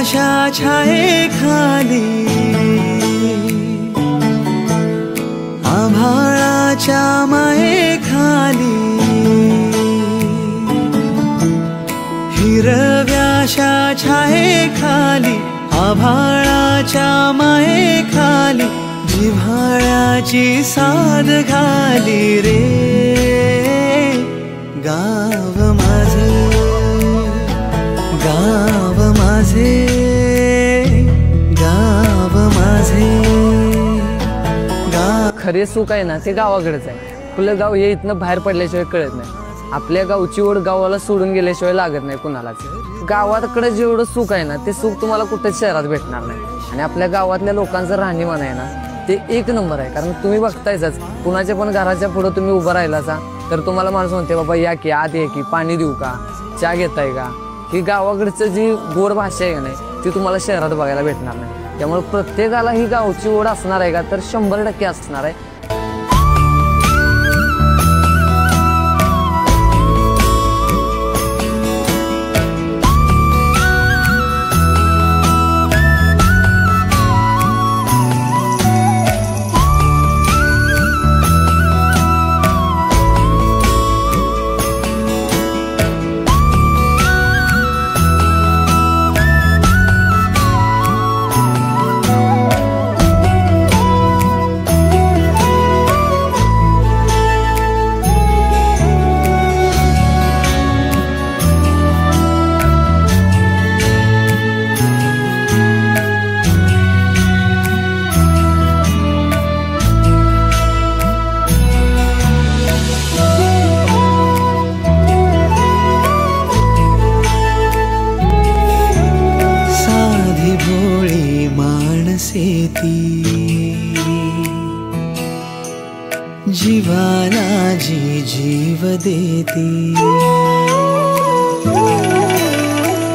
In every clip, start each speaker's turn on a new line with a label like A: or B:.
A: हिरव्याशा छायेखाली आभाळाच्या मायेखाली हिरव्याशा छायेखाली आभाळाच्या मायेखाली जिव्हाळ्याची साद घाली रे गाव माझे गाव माझे गाव माझे
B: खरे सुख आहे ना ते गावाकडेच आहे। आपलं गाव हे इथनं बाहेर पडल्याशिवाय कळत नाही। आपल्या गावची ओढ गावाला सोडून गेल्याशिवाय लागत नाही कुणालाच। गावाकडे जेवढं सुख आहे ना ते सुख तुम्हाला कुठेच शहरात भेटणार नाही। आणि आपल्या गावातल्या लोकांचं राहणीमान आहे ना ते एक नंबर आहे। कारण तुम्ही बघतायच कुणाच्या पण घराच्या पुढे तुम्ही उभं राहिलासा तर तुम्हाला माणूस म्हणते बाबा या की आत ये की पाणी देऊ का चहा घेताय का। ही गावाकडचं जी गोड भाषा आहे नाही ती तुम्हाला शहरात बघायला भेटणार नाही। त्यामुळे प्रत्येकाला ही गावची ओढ असणार आहे का तर 100% असणार आहे। जीवाला जी जीव देती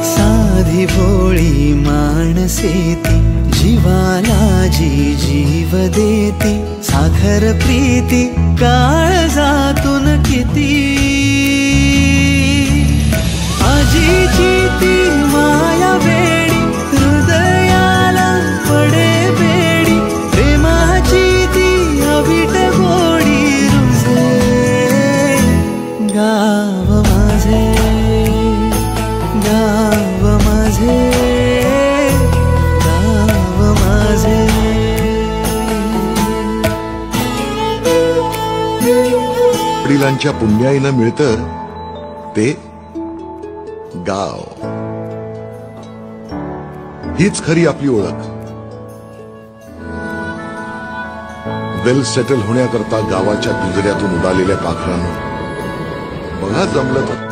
B: साधी भोळी माणसे ती जीवाला जी जीव देती साखर प्रीती काळजातून किती आजीची ती माया वेडी हृदयाला पडे बेडी प्रेमाची ती अविट गोडी गाव माझे गाव माझे गाव माझे।
C: वडिलांच्या पुण्याईनं मिळतं ते गाव। हीच खरी आपली ओळख। वेल सेटल होण्याकरता गावाच्या पिंजऱ्यातून उडालेल्या पाखरांना बघा जमलं तर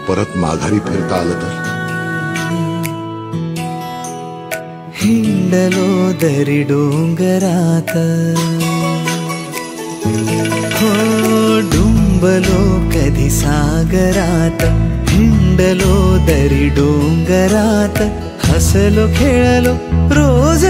C: परत माघारी फिरता आलं तर।
A: हिंडलो दरी डोंगरात हो डुंबलो कधी सागरात हिंडलो दरी डोंगरात हसलो खेळलो रोज